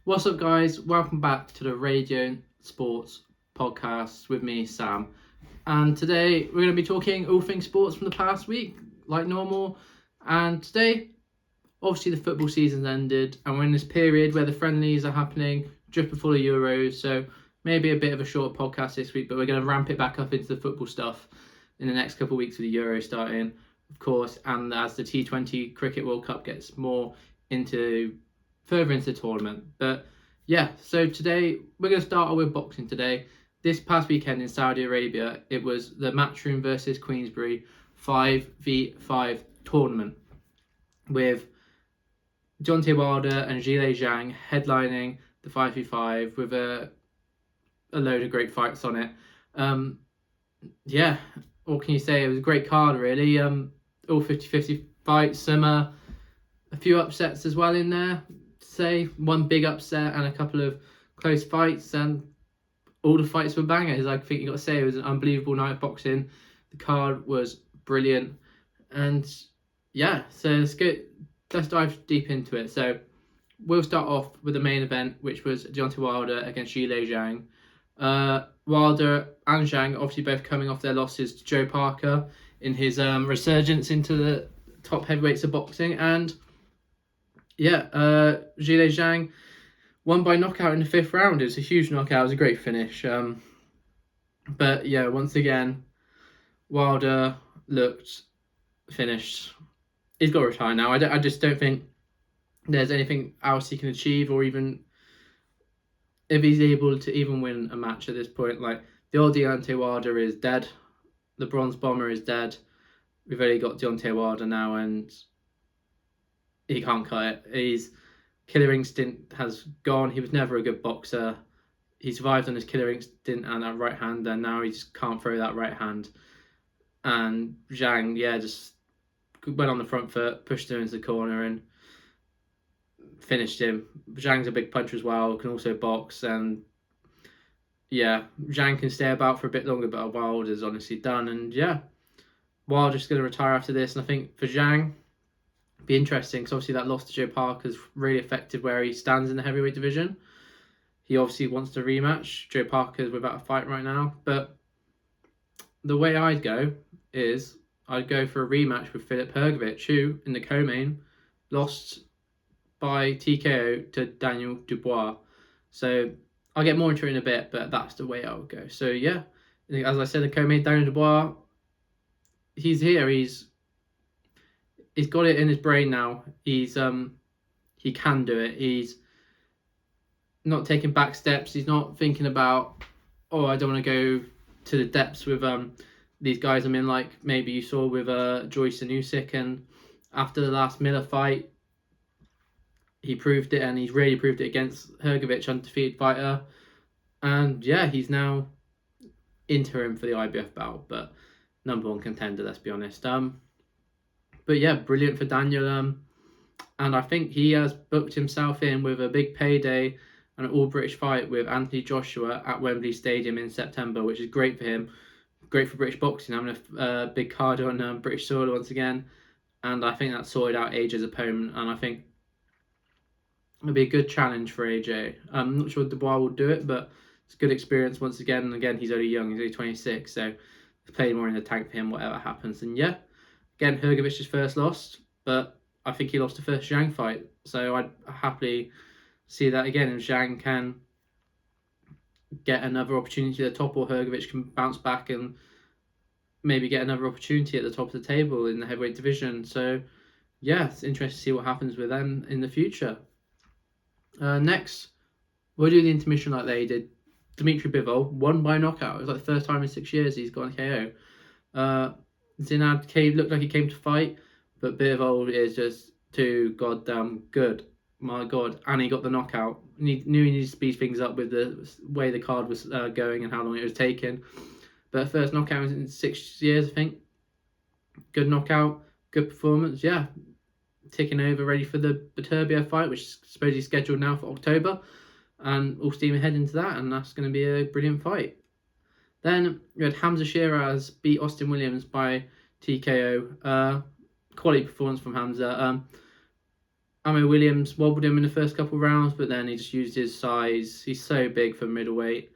What's up, guys? Welcome back to the Radio Sports Podcast with me, Sam. And today we're going to be talking all things sports from the past week, like normal. And today, obviously, the football season's ended, and we're in this period where the friendlies are happening just before the Euros. So maybe a bit of a short podcast this week, but we're going to ramp it back up into the football stuff in the next couple of weeks with the Euros starting, of course, and as the T20 Cricket World Cup gets further into the tournament. But yeah, so today we're going to start with boxing today. This past weekend in Saudi Arabia, it was the Matchroom versus Queensberry 5v5 tournament with Deontay Wilder and Zhang headlining the 5v5 with a load of great fights on it. Yeah, what can you say? It was a great card, really. All 50-50 fights, a few upsets as well in there. Say one big upset and a couple of close fights, and all the fights were bangers. I think you got to say it was an unbelievable night of boxing. The card was brilliant, and yeah, so let's dive deep into it. So we'll start off with the main event, which was Deontay Wilder against Zhang. Wilder and Zhang obviously both coming off their losses to Joe Parker in his resurgence into the top heavyweights of boxing, and yeah, Zhang won by knockout in the 5th round. It was a huge knockout. It was a great finish. But yeah, once again, Wilder looked finished. He's got to retire now. I just don't think there's anything else he can achieve, or even if he's able to even win a match at this point. Like, the old Deontay Wilder is dead. The Bronze Bomber is dead. We've only got Deontay Wilder now, and he can't cut it. His killer instinct has gone. He was never a good boxer. He survived on his killer instinct and that right hand, and now he just can't throw that right hand. And Zhang, just went on the front foot, pushed him into the corner and finished him. Zhang's a big puncher as well, can also box, and yeah, Zhang can stay about for a bit longer, but Wilder's honestly done. And yeah, Wilder's going to retire after this, and I think for Zhang, be interesting because obviously that loss to Joe Parker's really affected where he stands in the heavyweight division. He obviously wants to rematch. Joe Parker's without a fight right now, but the way I'd go is I'd go for a rematch with Filip Hrgovic, who in the co-main lost by TKO to Daniel Dubois. So I'll get more into it in a bit, but that's the way I would go. So yeah, as I said, the co-main, Daniel Dubois, he's here. He's got it in his brain now. He can do it. He's not taking back steps. He's not thinking about, I don't want to go to the depths with these guys I'm in, like maybe you saw with Joyce and Usyk. And after the last Miller fight, he proved it, and he's really proved it against Hrgovic, undefeated fighter. And yeah, he's now interim for the IBF bout, but number one contender, let's be honest. But yeah, brilliant for Daniel. And I think he has booked himself in with a big payday and an all-British fight with Anthony Joshua at Wembley Stadium in September, which is great for him. Great for British boxing, having a big card on British soil once again. And I think that sorted out AJ's opponent, and I think it'll be a good challenge for AJ. I'm not sure Dubois will do it, but it's a good experience once again. And again, he's only young. He's only 26, so there's plenty more in the tank for him, whatever happens. And yeah, again, Hrgovic's first loss, but I think he lost the first Zhang fight. So I'd happily see that again. If Zhang can get another opportunity at the top, or Hrgovic can bounce back and maybe get another opportunity at the top of the table in the heavyweight division. So yeah, it's interesting to see what happens with them in the future. Next, we'll do the intermission like they did. Dmitry Bivol won by knockout. It was like the first time in 6 years he's got a KO. Zinad looked like he came to fight, but Bivol is just too goddamn good. My God. And he got the knockout. Knew he needed to speed things up with the way the card was going and how long it was taking. But first knockout in 6 years, I think. Good knockout, good performance. Yeah, ticking over, ready for the Beterbiev fight, which is supposedly scheduled now for October. And all steam ahead into that, and that's going to be a brilliant fight. Then we had Hamza Sheeraz beat Austin Williams by TKO. Quality performance from Hamza. Amo Williams wobbled him in the first couple of rounds, but then he just used his size. He's so big for middleweight.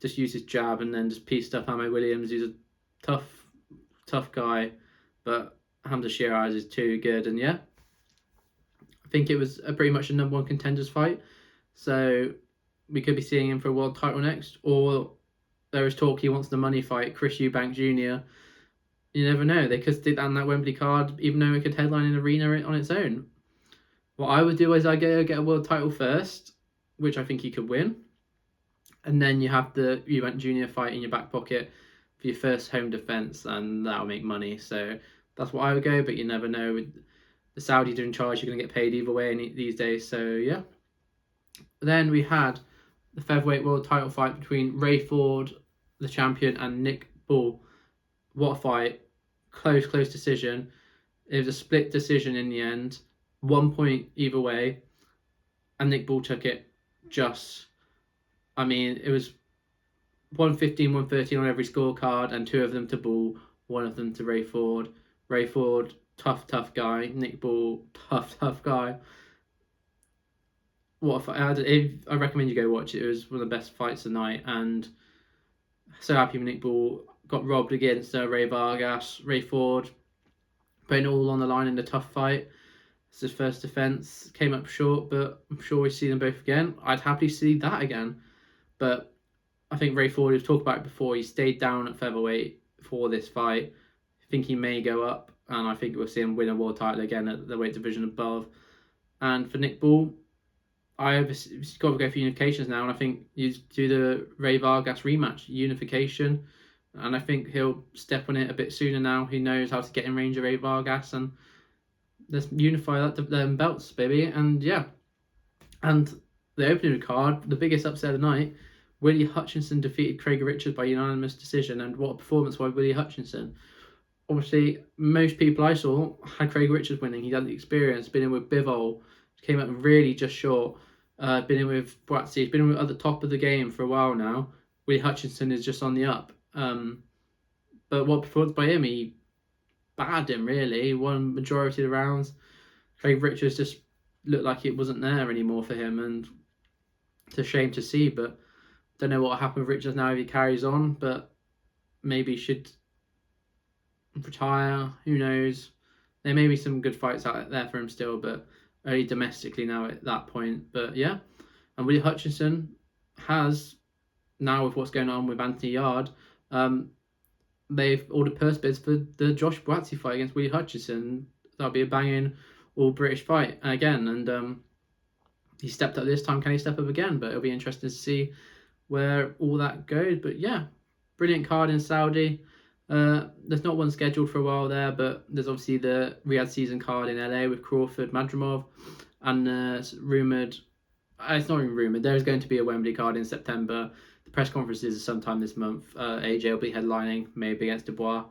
Just used his jab and then just pieced up Amo Williams. He's a tough guy, but Hamza Sheeraz is too good. And yeah, I think it was pretty much a number one contenders fight. So we could be seeing him for a world title next, or there is talk he wants the money fight, Chris Eubank Jr. You never know. They could stick that on that Wembley card, even though it could headline an arena on its own. What I would do is I get a world title first, which I think he could win. And then you have the Eubank Jr. fight in your back pocket for your first home defence, and that'll make money. So that's what I would go, but you never know. With the Saudis are in charge, you're going to get paid either way these days. So yeah. Then we had the featherweight world title fight between Ray Ford, the champion, and Nick Bull. What a fight. Close decision. It was a split decision in the end. 1 point either way. And Nick Bull took it just... I mean, it was 115, 113 on every scorecard, and 2 of them to Bull, 1 of them to Ray Ford. Ray Ford, tough guy. Nick Bull, tough guy. What a fight. I recommend you go watch it. It was one of the best fights of the night, and so happy with Nick Bull. Got robbed against Ray Vargas. Ray Ford putting it all on the line in the tough fight. It's his first defence. Came up short, but I'm sure we see them both again. I'd happily see that again. But I think Ray Ford, we've talked about it before, he stayed down at featherweight for this fight. I think he may go up, and I think we'll see him win a world title again at the weight division above. And for Nick Bull, I've got to go for unifications now, and I think you do the Ray Vargas rematch, unification, and I think he'll step on it a bit sooner now. He knows how to get in range of Ray Vargas, and let's unify them belts, baby. And yeah, and the opening card, the biggest upset of the night, Willie Hutchinson defeated Craig Richards by unanimous decision, and what a performance by Willie Hutchinson. Obviously, most people I saw had Craig Richards winning. He had the experience, been in with Bivol, came up really just short. Been in with Boatsy, he's been at the top of the game for a while now. Willie Hutchinson is just on the up. But what performance by him, he battered him really. He won majority of the rounds. Craig Richards just looked like it wasn't there anymore for him, and it's a shame to see, but don't know what will happen with Richards now if he carries on, but maybe should retire. Who knows? There may be some good fights out there for him still, but only domestically now at that point. But yeah, and Willie Hutchinson has, now with what's going on with Anthony Yard, they've ordered purse bids for the Josh Boatsy fight against Willie Hutchinson. That'll be a banging all-British fight again, and he stepped up this time. Can he step up again? But it'll be interesting to see where all that goes. But yeah, brilliant card in Saudi. There's not one scheduled for a while there, but there's obviously the Riyadh season card in LA with Crawford, Madrimov, and rumoured, it's not even rumoured, there's going to be a Wembley card in September. The press conferences are sometime this month. AJ will be headlining, maybe against Dubois,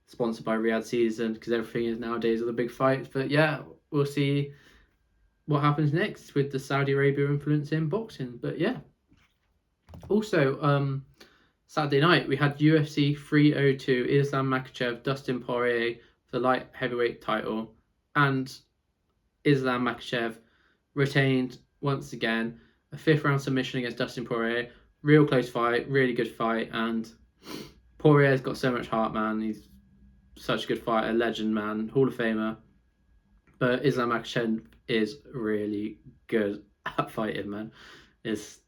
sponsored by Riyadh season, because everything is nowadays all the big fights. But yeah, we'll see what happens next with the Saudi Arabia influence in boxing. But yeah, also Saturday night we had UFC 302, Islam Makhachev, Dustin Poirier for the light heavyweight title, and Islam Makhachev retained once again a 5th round submission against Dustin Poirier. Real close fight, really good fight, and Poirier's got so much heart, man. He's such a good fighter, legend, man, Hall of Famer. But Islam Makhachev is really good at fighting, man. He's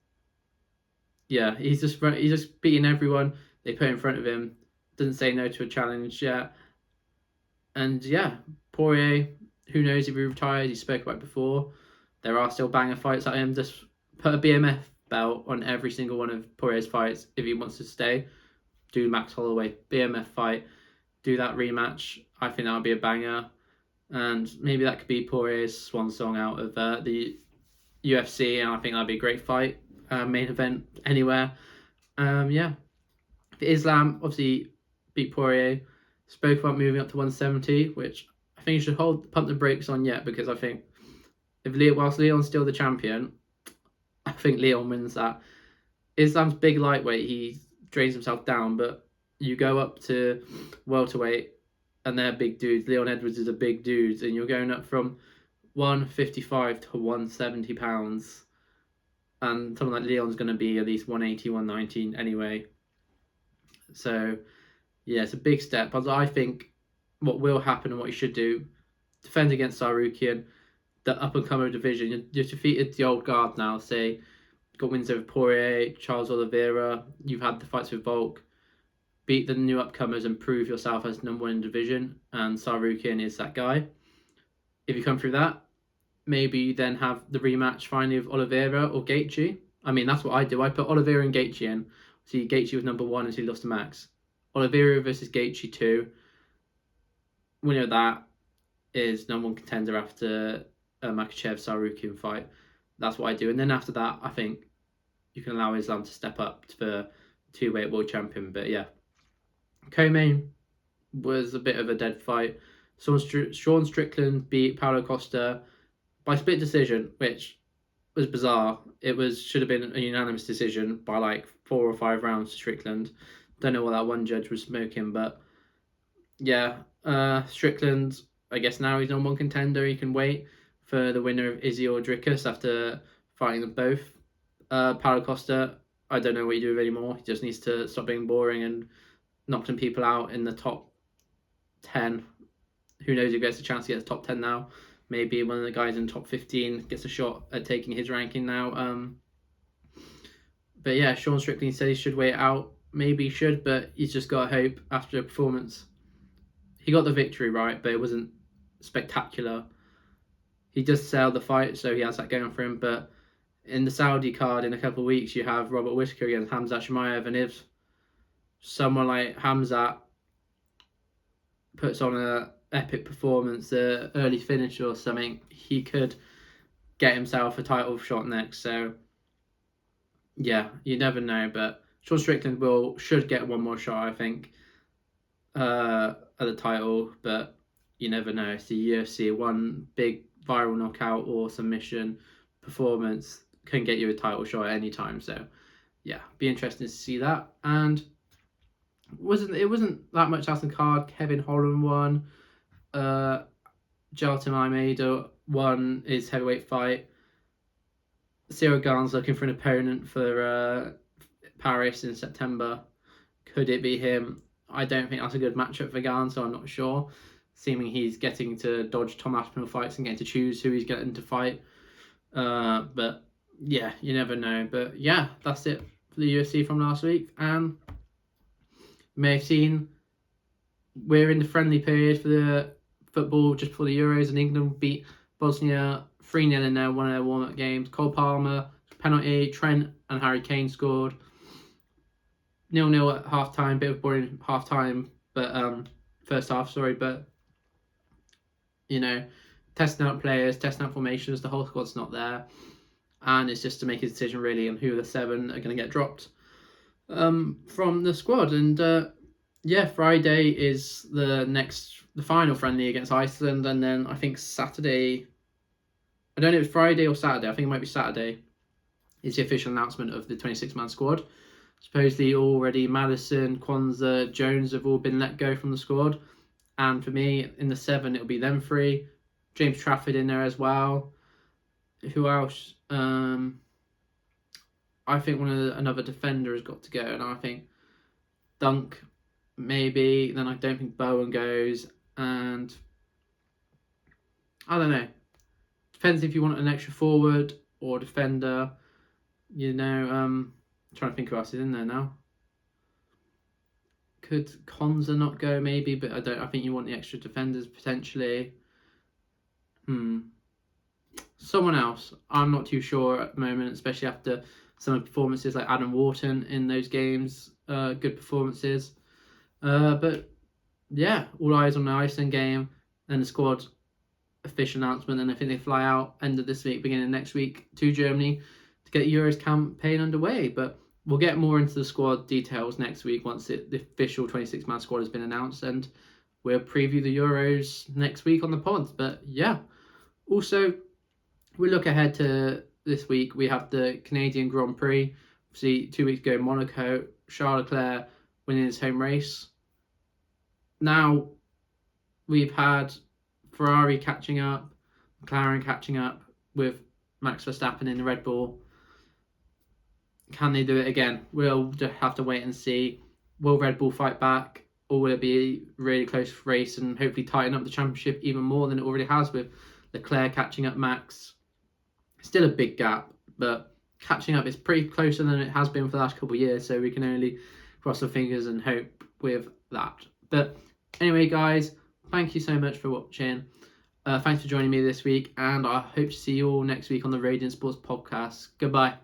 just beating everyone they put in front of him. Doesn't say no to a challenge yet. And yeah, Poirier, who knows if he retires? He spoke about it before. There are still banger fights at him. Just put a BMF belt on every single one of Poirier's fights if he wants to stay. Do Max Holloway BMF fight. Do that rematch. I think that would be a banger. And maybe that could be Poirier's swan song out of the UFC, and I think that'd be a great fight. Main event anywhere. Yeah. For Islam, obviously beat Poirier. Spoke about moving up to 170, which I think you should pump the brakes on yet, because I think whilst Leon's still the champion, I think Leon wins that. Islam's big lightweight, he drains himself down, but you go up to welterweight and they're big dudes. Leon Edwards is a big dude, and you're going up from 155 to £170. And someone like Leon's going to be at least 180, 190 anyway. So, yeah, it's a big step. But I think what will happen and what you should do, defend against Sarukian, the up-and-comer division. You've defeated the old guard now, say, got wins over Poirier, Charles Oliveira, you've had the fights with Volk, beat the new upcomers and prove yourself as number one in the division, and Sarukian is that guy. If you come through that, maybe then have the rematch finally with Oliveira or Gaethje. I mean, that's what I do. I put Oliveira and Gaethje in. See, Gaethje was number 1 until he lost to Max. Oliveira versus Gaethje 2. Winner of that is number 1 contender after a Mackhachev Sarukian fight. That's what I do. And then after that, I think you can allow Islam to step up for 2-weight world champion. But yeah, co-main was a bit of a dead fight. Sean Strickland beat Paulo Costa by split decision, which was bizarre. It should have been a unanimous decision by like 4 or 5 rounds to Strickland. Don't know what that one judge was smoking, but yeah, Strickland, I guess now he's number 1 contender. He can wait for the winner of Izzy or Dricus after fighting them both. Paulo Costa, I don't know what you do with anymore. He just needs to stop being boring and knocking people out in the top 10. Who knows who gets a chance to get the top 10 now. Maybe one of the guys in top 15 gets a shot at taking his ranking now. But yeah, Sean Strickland said he should wait out. Maybe he should, but he's just got to hope after a performance. He got the victory, right, but it wasn't spectacular. He just sailed the fight, so he has that going for him. But in the Saudi card in a couple of weeks, you have Robert Whittaker against Khamzat Chimaev, and if someone like Khamzat puts on a epic performance, early finish or something, he could get himself a title shot next. So yeah, you never know, but Sean Strickland should get one more shot, I think, at the title, but you never know. It's the UFC. One big viral knockout or submission performance can get you a title shot at any time. So yeah, be interesting to see that. And it wasn't that much else in the card. Kevin Holland won. Jailton Almeida won his heavyweight fight. Cyril Gane's looking for an opponent for Paris in September. Could it be him? I don't think that's a good matchup for Gane, so I'm not sure. Seeming he's getting to dodge Tom Aspinall fights and getting to choose who he's getting to fight. But yeah, you never know. But yeah, that's it for the UFC from last week. And you may have seen we're in the friendly period for the football just before the Euros, and England beat Bosnia 3-0 in one of their warm-up games. Cole Palmer, penalty, Trent and Harry Kane scored. 0-0 at half-time, bit of boring half-time, but first half, sorry, but you know, testing out players, testing out formations, the whole squad's not there, and it's just to make a decision really on who the 7 are going to get dropped from the squad. And yeah, Friday is the final friendly against Iceland, and then I think Saturday, I don't know if it's Friday or Saturday, I think it might be Saturday, is the official announcement of the 26-man squad. Supposedly already Madison, Kwanzaa, Jones have all been let go from the squad. And for me, in the 7, it'll be them 3. James Trafford in there as well. Who else? I think another defender has got to go. And I think Dunk, maybe. Then I don't think Bowen goes. And I don't know. Depends if you want an extra forward or defender. You know, I'm trying to think who else is in there now. Could Konza not go maybe, but I think you want the extra defenders potentially. Someone else. I'm not too sure at the moment, especially after some of the performances like Adam Wharton in those games. Good performances. But yeah, all eyes on the Iceland game and the squad official announcement, and I think they fly out end of this week, beginning of next week to Germany to get the Euros campaign underway. But we'll get more into the squad details next week once the official 26-man squad has been announced, and we'll preview the Euros next week on the pod. But yeah, also we look ahead to this week. We have the Canadian Grand Prix. See, 2 weeks ago, Monaco, Charles Leclerc winning his home race. Now we've had Ferrari catching up, McLaren catching up with Max Verstappen in the Red Bull. Can they do it again? We'll just have to wait and see. Will Red Bull fight back, or will it be a really close race and hopefully tighten up the championship even more than it already has with Leclerc catching up Max? Still a big gap, but catching up is pretty closer than it has been for the last couple of years, so we can only cross our fingers and hope with that. But anyway, guys, thank you so much for watching. Thanks for joining me this week, and I hope to see you all next week on the Radiant Sports Podcast. Goodbye.